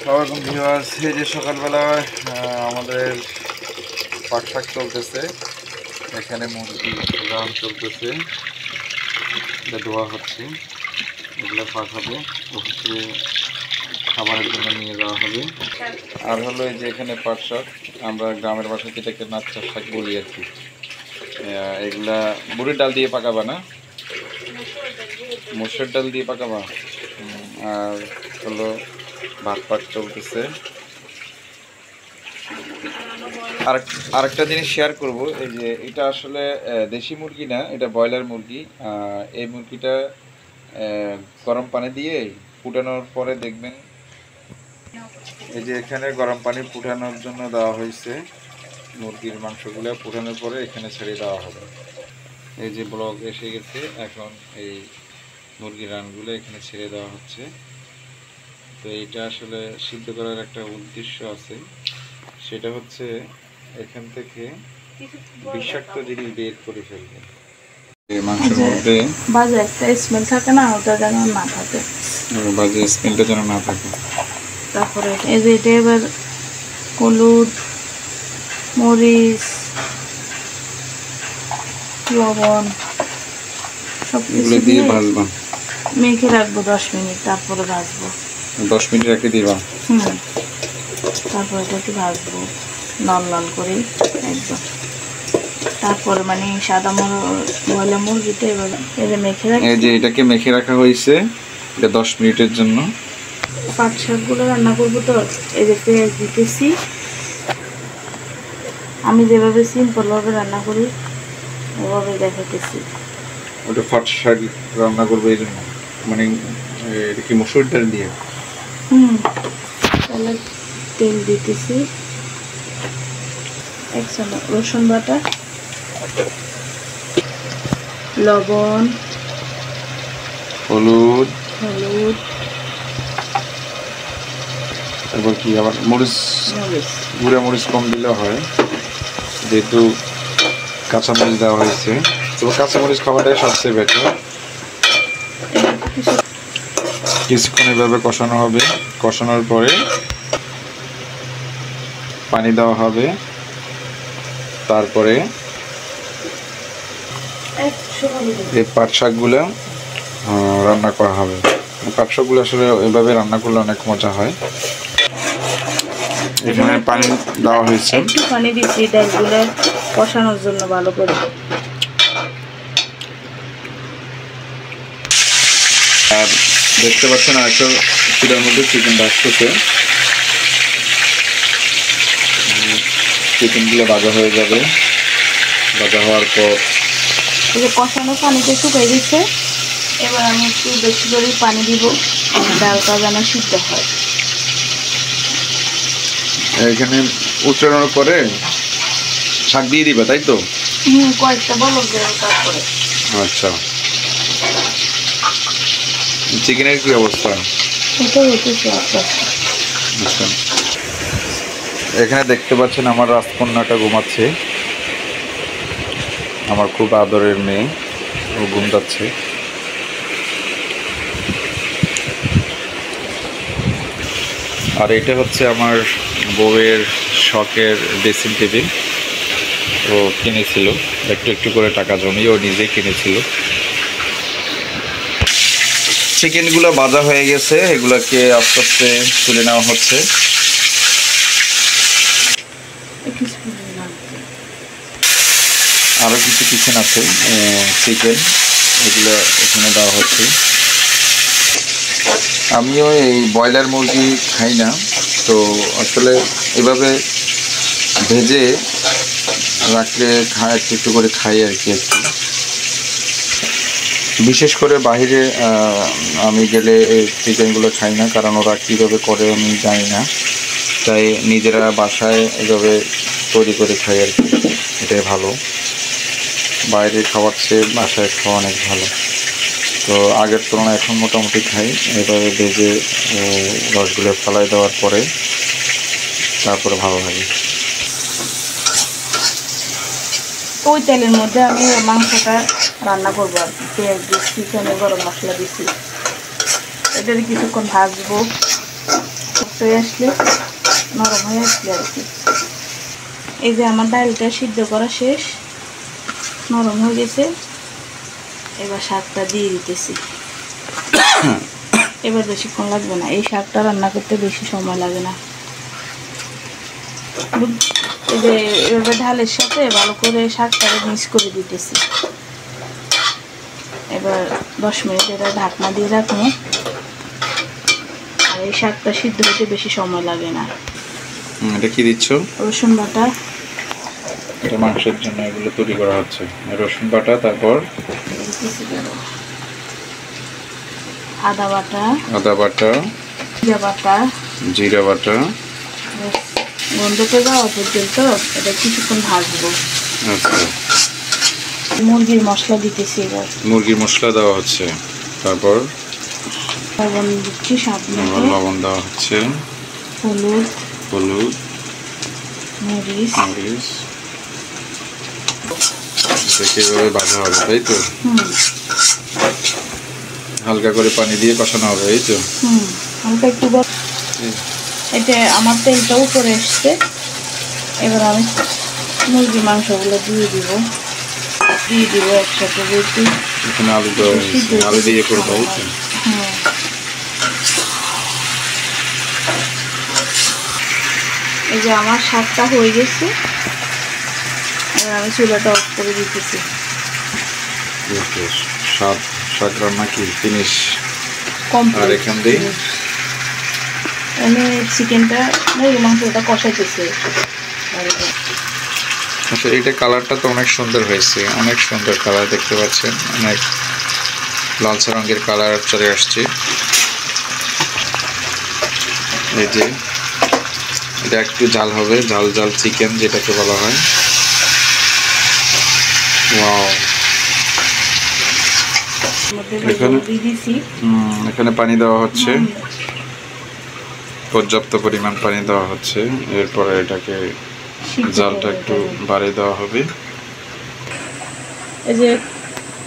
আসসালামু ভিউয়ার্স, এই যে সকালবেলায় আমাদের পাক শাক চলতেছে, এখানে মুরগি রান চলতেছে, এটা ধোয়া হচ্ছে, এগুলো পাক হবে, হচ্ছে খাবারের জন্য নিয়ে যাওয়া হবে। আর হলো এই যে এখানে পাট শাক, আমরা গ্রামের বাসায় যেটাকে নাচ্চা শাক বলি আর কি। এগুলা বুড়ির ডাল দিয়ে পাকাবা না, মসুর ডাল দিয়ে পাকাবা। আর হলো ভাত পাক চলতেছে। আরেকটা জিনিস শেয়ার করব, এই যে এটা আসলে দেশি মুরগি না, এটা ব্রয়লার মুরগি। এই মুরগিটা গরম পানি দিয়ে ফুটানোর পরে দেখবেন, এই যে এখানে গরম পানি ফুটানোর জন্য দেওয়া হয়েছে। মুরগির মাংসগুলো ফুটানোর পরে এখানে ছেড়ে দেওয়া হবে। এই যে ব্লক এসে গেছে, এখন এই মুরগির রানগুলো এখানে ছেড়ে দেওয়া হচ্ছে। তো এইটা আসলে সিদ্ধ করার একটা উদ্দেশ্য আছে, সেটা হচ্ছে এখান থেকে বিষাক্ত জিনিস বের করে ফেলবে। মাংসের মধ্যে বাজে একটা স্মেল থাকে না, ওটা যেন না থাকে, বাজে স্মেলটা যেন না থাকে। তারপরে এই যে এটা এবার হলুদ, মরিচ, লবণ সব কিছু দিয়ে ভাজবা, মেখে রাখবো 10 মিনিট, তারপরে ভাজবো। 10 মিনিট রেখে দিবা। তারপরে এটাকে ভাজবো লাল লাল করে একদম। তারপরে মানে সাদা ময়লা মুরগিটা এবার মেখে রাখি। এই যে এটাকে মেখে রাখা হয়েছে, এটা 10 মিনিটের জন্য। পাট শাকগুলো রান্না করবো, তো এই যে পেঁয়াজ দিতেছি। আমি যেভাবে সিম্পলভাবে রান্না করি ওভাবে দেখাতেছি। ওটা পাট শাক রান্না করবো এই জন্য, মানে এটা কি মসুর ডাল দিয়ে? তাহলে তেল দিতেছি, 1 চামচ রসুন বাটা, লবণ, হলুদ, তারপর কি আবার মরিচ, গুঁড়া মরিচ কম দিলেও হয় যেহেতু কাঁচামরিচ দেওয়া হয়েছে। তো কাঁচামরিচ খাওয়াটাই সবচেয়ে বেটার। কিছুক্ষণ এভাবে কষানো হবে, কষানোর পরে পানি দেওয়া হবে, তারপরে এই পাট শাকগুলো রান্না করা হবে। পাট শাকগুলো আসলে এভাবে রান্না করলে অনেক মজা হয়। এখানে পানি দেওয়া হয়েছে, একটু পানি দিচ্ছি ডালগুলো কষানোর জন্য ভালো করে। আর দেখতে পাচ্ছেন আরেকটা চুলার মধ্যে চিকেন ভাজতেছে, চিকেনগুলো ভাজা হয়ে যাবে। ভাজা হওয়ার পর এই যে কষানো পানিতে শুকিয়ে দিচ্ছে, এবার আমি একটু বেশি করে পানি দিব, ডালটা যেন সিদ্ধ হয়। এখানে উচ্চারণের পরে শাক দিয়ে দিবা, তাই তো? কয়েকটা বলক দেবো তারপরে। আচ্ছা, চিকেনের কি অবস্থা? এটা হতেছে আস্তে আস্তে। আচ্ছা, এখানে দেখতে পাচ্ছেন আমার রাজকন্যাটা ঘুমাচ্ছে, আমার খুব আদরের মেয়ে, ও ঘুম যাচ্ছে। আর এটা হচ্ছে আমার বউয়ের শখের ড্রেসিং টেবিল, ও কিনেছিল একটু একটু করে টাকা জমিয়ে, ও নিজেই কিনেছিল। চিকেনগুলো ভাজা হয়ে গেছে, এগুলোকে আস্তে আস্তে তুলে নেওয়া হচ্ছে। আরও কিছু চিকেন আছে, চিকেন এগুলো এখানে দেওয়া হচ্ছে। আমিও এই ব্রয়লার মুরগি খাই না, তো আসলে এভাবে ভেজে রাখলে একটু একটু করে খাই আর কি। একটু বিশেষ করে বাইরে আমি গেলে এই চিকেনগুলো খাই না, কারণ ওরা কীভাবে করে আমি জানি না, তাই নিজেরা বাসায় এভাবে তৈরি করে খাই আর কি। এটাই ভালো, বাইরে খাওয়ার চেয়ে বাসায় খাওয়া অনেক ভালো। তো আগের তুলনায় এখন মোটামুটি খাই এভাবে ভেজে, রসগুলো ফেলাই দেওয়ার পরে তারপরে ভালো লাগে। ওই তেলের মধ্যে আমি মাংসটা রান্না করবো আর কি। পেঁয়াজ দিচ্ছি, চিকেনে গরম মশলা দিচ্ছি, এটাকে কিছুক্ষণ ভাজবো। হয়ে আসলে নরম হয়ে আসলে আর কি। এই যে আমার ডালটা সিদ্ধ করা শেষ, নরম হয়ে গেছে। এবার শাকটা দিয়ে দিতেছি। এবার বেশিক্ষণ লাগবে না, এই শাকটা রান্না করতে বেশি সময় লাগে না। এই যে এভাবে ঢালের সাথে ভালো করে শাকটাকে মিক্স করে দিতেছি। এবার 10 মিনিট এটা ঢাকনা দিয়ে রাখবো। আর এই শাকটা সিদ্ধ হতে বেশি সময় লাগে না। এটা কি দিচ্ছ? রসুন বাটা। এটা মাংসের জন্য এগুলো তৈরি করা হচ্ছে। রসুন বাটা, তারপর আদা বাটা, জিরা বাটা, গন্ধটা যাওয়া পর্যন্ত এটা কিছুক্ষণ ভাজবো। আচ্ছা, মুরগির মশলা দিতেছি। এবার মুরগির মশলা দেওয়া হচ্ছে, তারপর লবণ দিচ্ছি, স্বাদ মতো লবণ দেওয়া হচ্ছে, হলুদ, মরিচ। দেখে এভাবে ভাজা হবে, তাই তো? হালকা করে পানি দিয়ে কষানো হবে, এই তো? হালকা একটু। এটা আমার তেলটা উপরে এসছে। এবার আমি মুরগির মাংসগুলো দিয়ে দিব একসাথে। এখানে আলু দিয়ে করবো, এই তো? এই যে আমার শাকটা হয়ে গেছে। এবার আমি চুলাটা অফ করে দিতেছি। শাক রান্না কি ফিনিশ? আর এখান দিয়ে আমি চিকেনটা, মুরগির মাংসটা কষাইতেছি। আচ্ছা, এটা কালারটা তো অনেক সুন্দর হয়েছে, অনেক সুন্দর কালার দেখতে পাচ্ছেন, অনেক লালচে রঙের কালার চলে আসছে। এই যে এটা একটু ঝাল হবে, ঝাল চিকেন যেটাকে বলা হয়। ওয়াও, এখানে পানি দেওয়া হচ্ছে, পর্যাপ্ত পরিমাণ পানি দেওয়া হচ্ছে। এরপরে এটাকে জালটা একটু বাড়িয়ে দেওয়া হবে। এই যে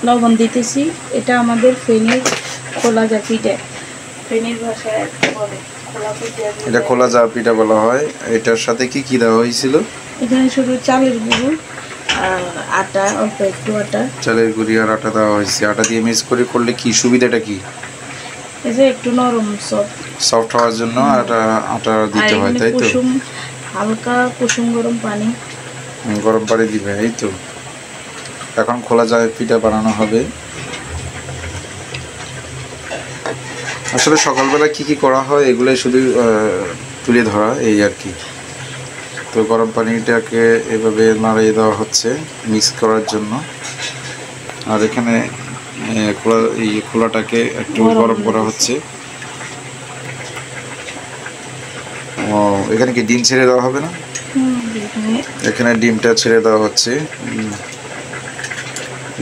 লবণ দিতেছি। এটা আমাদের ফেনীর খোলা যা পিঠা, ফেনীর ভাষায় বলে খোলা পিঠা। এটা খোলা যা পিঠা বলা হয়। এটার সাথে কি কি দেওয়া হয়েছিল? এখানে শুধু চালের গুঁড়ো আর আটা, অল্প একটু আটা, চালের গুঁড়ি আর আটা দেওয়া হয়েছে। আটা দিয়ে মিক্স করে করলে কি সুবিধাটা কি? এই যে একটু নরম সফট হওয়ার জন্য আটা দিতে হয়, তাই তো? হালকা কুসুম গরম পানি দিবে, এই তো? এখন খোলা যায় পিঠা বানানো হবে। আসলে সকালবেলা কি কি করা হয় এগুলো শুধু তুলে ধরা, এই আর কি। তো গরম পানিটাকে এভাবে নাড়িয়ে দেওয়া হচ্ছে মিক্স করার জন্য। আর এখানে খোলাটাকে একটু গরম করা হচ্ছে। ও, এখানে কি ডিম ছেড়ে দেওয়া হবে না? এখানে ডিমটা ছেড়ে দেওয়া হচ্ছে।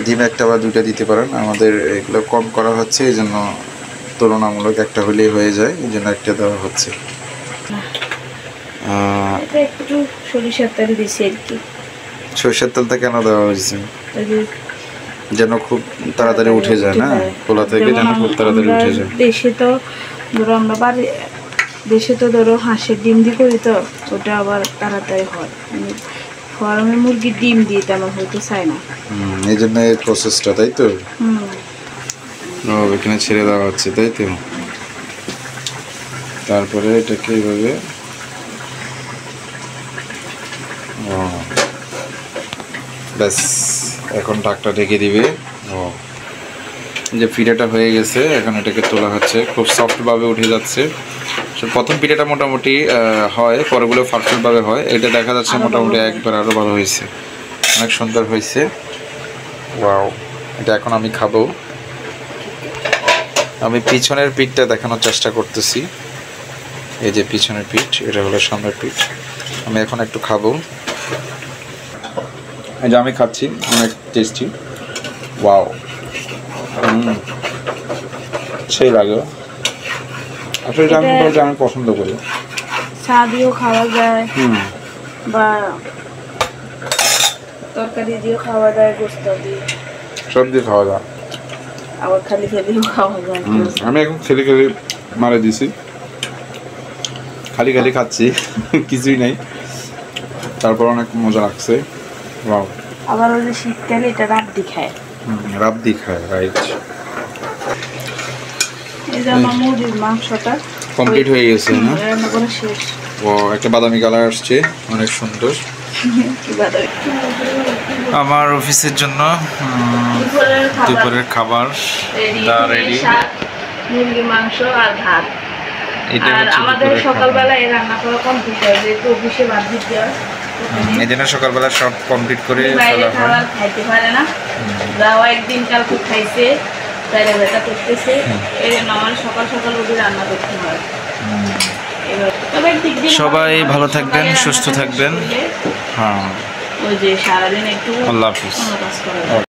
ডিম একটা বা দুটা দিতে পারেন, আমাদের এগুলো কম করা হচ্ছে, এই জন্য তুলনামূলক একটা হলেই হয়ে যায়, এই জন্য একটা দেওয়া হচ্ছে। একটু সরিষার তেল দিছি আর কি। সরিষার তেলটা কেন দেওয়া হয়েছে? যেন খুব তাড়াতাড়ি উঠে যায়, না? খোলা থেকে যেন খুব তাড়াতাড়ি উঠে যায়। দেশে তো ধরো হাঁসের ডিম দিয়ে করি, তো ওটা আবার তাড়াতাড়ি হয়। ফার্মে মুরগির ডিম দিয়ে তেমন হইতে চায় না, এই জন্য এই প্রসেসটা, তাই তো? এখানে ছেড়ে দেওয়া হচ্ছে, তাই তো? তারপরে এটাকে এইভাবে ব্যাস, এখন ঢাকটা ঢেকে দিবে। যে পিঠাটা হয়ে গেছে, এখন এটাকে তোলা হচ্ছে। খুব সফটভাবে উঠে যাচ্ছে। প্রথম পিঠাটা মোটামুটি হয়, পরেগুলো পারফেক্টভাবে হয়। এটা দেখা যাচ্ছে মোটামুটি একবার আরও ভালো হয়েছে, অনেক সুন্দর হয়েছে। ওয়াও, এটা এখন আমি খাবো। আমি পিছনের পিঠটা দেখানোর চেষ্টা করতেছি। এই যে পিছনের পিঠ, এটা হলো সামনের পিঠ। আমি এখন একটু খাবো। এই যে আমি খাচ্ছি, অনেক টেস্টি। ওয়াও, সেই লাগে। আসলে এটা আমি পছন্দ করি। চা দিয়েও খাওয়া যায়, বা তরকারি দিয়েও খাওয়া যায়, গোস্ত দিয়ে, সব দিয়ে খাওয়া যায়। আবার খালি খালিও খাওয়া যায়। আমি এখন খেলে মারে দিছি। খালি খালি খাচ্ছি, কিছুই নাই, তারপর অনেক মজা লাগছে। ওয়াও। আবার ওই যে শীতকালে এটা রাবদি খায়। রাবদি খায়, রাইট। এই যে আমার মুরগির মাংসটা কমপ্লিট হয়ে গেছে না? রান্না করা শেষ। ও, একটা বাদামি কালার আসছে, অনেক সুন্দর। কি বাদামি। আমার অফিসের জন্য দুপুরের খাবার রেডি। মুরগির মাংস আর ভাত। এটা আর হচ্ছে আমাদের দুপুরের সকালবেলা এই রান্না করা কমপ্লিট হয়, যেহেতু অফিসে ভাত দিতে হয়। এই জন্য সকালবেলা সব কমপ্লিট করে বাইরে ফেলা হয়। খাবার খাইতে পারে না, যাও একদিন কালকে খাইছে, বাইরে ব্যথা করতেছে, এই জন্য আমার সকাল সকাল উঠে রান্না করতে হয়। তবে একদিক দিয়ে সবাই ভালো থাকবেন, সকালে সুস্থ রান্নাটা থাকবেন। শেষ করলে হ্যাঁ, ওই যে সারাদিন একটু আল্লাহ হাফিজ। অন্য কাজ করা যায়।